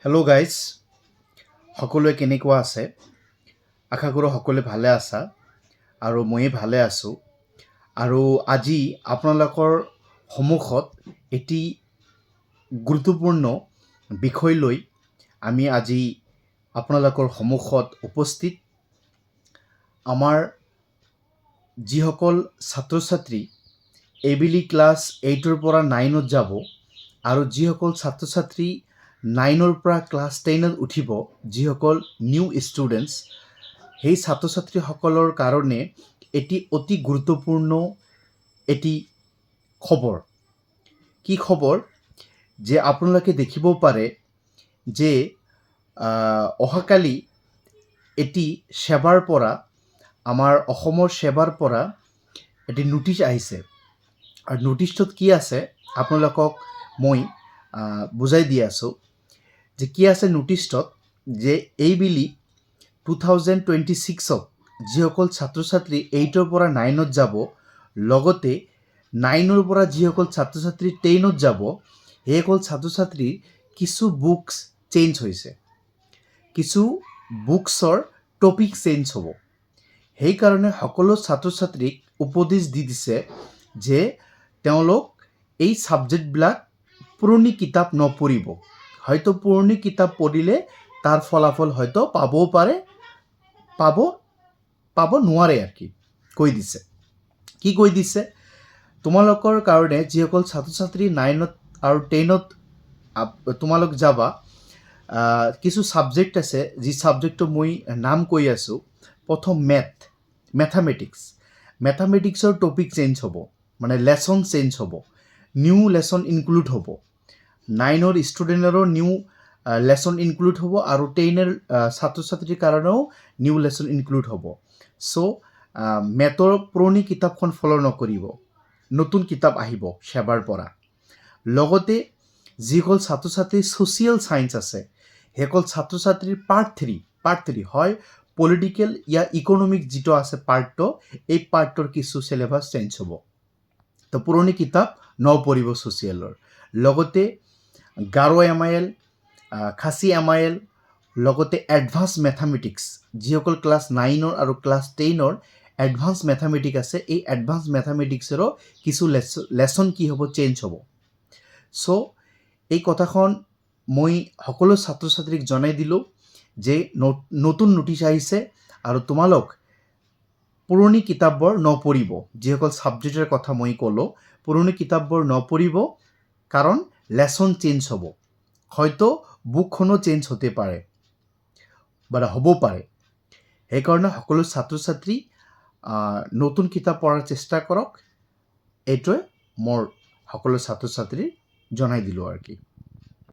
Hello' guys, সকলোৱে কেনেকুৱা আছে? আশা কৰোঁ সকলোৱে ভালে আছা আৰু ময়ে ভালে আছোঁ। আৰু আজি আপোনালোকৰ সন্মুখত এটি গুৰুত্বপূৰ্ণ বিষয় লৈ আমি আজি আপোনালোকৰ সন্মুখত উপস্থিত। আমাৰ যিসকল ছাত্ৰ ছাত্ৰী এইবেলি ক্লাছ 8ৰ পৰা 9ত যাব আৰু যিসকল ছাত্ৰ ছাত্ৰী 9ৰ পৰা ক্লাছ 10ত উঠিব, যিসকল নিউ ষ্টুডেণ্টছ, সেই ছাত্ৰ ছাত্ৰীসকলৰ কাৰণে এটি অতি গুৰুত্বপূৰ্ণ এটি খবৰ। কি খবৰ? যে আপোনালোকে দেখিব পাৰে যে অহাকালি এটি সেৱাৰ পৰা, আমাৰ অসমৰ সেৱাৰ পৰা এটি নোটিছ আহিছে। আৰু নোটিছটোত কি আছে আপোনালোকক মই বুজাই দি আছোঁ। যে কি আছে নোটিছটোত, যে এইবেলি 2026ত যিসকল ছাত্ৰ ছাত্ৰী 8ৰ পৰা 9ত যাব, লগতে 9ৰ পৰা যিসকল ছাত্ৰ ছাত্ৰী 10ত যাব, সেইসকল ছাত্ৰ ছাত্ৰীৰ কিছু বুকছ চেঞ্জ হৈছে, কিছু বুকছৰ টপিক চেঞ্জ হ'ব। সেইকাৰণে সকলো ছাত্ৰ ছাত্ৰীক উপদেশ দি দিছে যে তেওঁলোক এই ছাবজেক্টবিলাক পুৰণি কিতাপ নপঢ়িব। হয়তো পুৰণি কিতাপ পঢ়িলে তাৰ ফলাফল হয়তো পাবও পাৰে, পাব নোৱাৰে আৰ কি কৈ দিছে। কি কৈ দিছে? তোমালোকৰ কাৰণে যিসকল ছাত্ৰ ছাত্ৰী 9ত আৰু 10ত তোমালোক যাবা, কিছু ছাবজেক্ট আছে, যি ছাবজেক্টটো মই নাম কৈ আছোঁ। প্ৰথম মেথামেটিক্সৰ টপিক চেঞ্জ হ'ব, মানে লেচন চেঞ্জ হ'ব, নিউ লেচন ইনক্লুড হ'ব। 9ৰ ষ্টুডেণ্টৰো নিউ লেচন ইনক্লুড হ'ব আৰু 10ৰ ছাত্ৰ ছাত্ৰীৰ কাৰণেও নিউ লেচন ইনক্লুড হ'ব। চ' মেথৰ পুৰণি কিতাপখন ফ'ল' নকৰিব, নতুন কিতাপ আহিব সেৱাৰ পৰা। লগতে যিসকল ছাত্ৰ ছাত্ৰীৰ ছ'চিয়েল ছায়েন্স আছে, সেইসকল ছাত্ৰ ছাত্ৰীৰ পাৰ্ট থ্ৰী হয় পলিটিকেল ইয়া ইকনমিক যিটো আছে পাৰ্টটো, এই পাৰ্টৰ কিছু চিলেবাছ চেঞ্জ হ'ব। তো পুৰণি কিতাপ নপঢ়িব ছ'চিয়েলৰ। লগতে গাৰো MIL, খাচী MIL, লগতে এডভান্স মেথামেটিক্স, যিসকল ক্লাছ 9ৰ আৰু ক্লাছ 10ৰ এডভান্স মেথামেটিক্স আছে, এই এডভান্স মেথামেটিক্সৰো কিছু লেচন কি হ'ব, চেঞ্জ হ'ব। চ' এই কথাখন মই সকলো ছাত্ৰ ছাত্ৰীক জনাই দিলোঁ যে নতুন নোটিছ আহিছে আৰু তোমালোক পুৰণি কিতাপবোৰ নপঢ়িব। যিসকল ছাবজেক্টৰ কথা মই ক'লোঁ, পুৰণি কিতাপবোৰ নপঢ়িব, কাৰণ লেচন চেঞ্জ হ'ব। হয়তো বুকখনো চেঞ্জ হতে পাৰে বা হ'ব পাৰে। সেইকাৰণে সকলো ছাত্ৰ ছাত্ৰী নতুন কিতাপ পঢ়াৰ চেষ্টা কৰক। এইটোৱে মোৰ সকলো ছাত্ৰ ছাত্ৰীক জনাই দিলোঁ আৰু কি।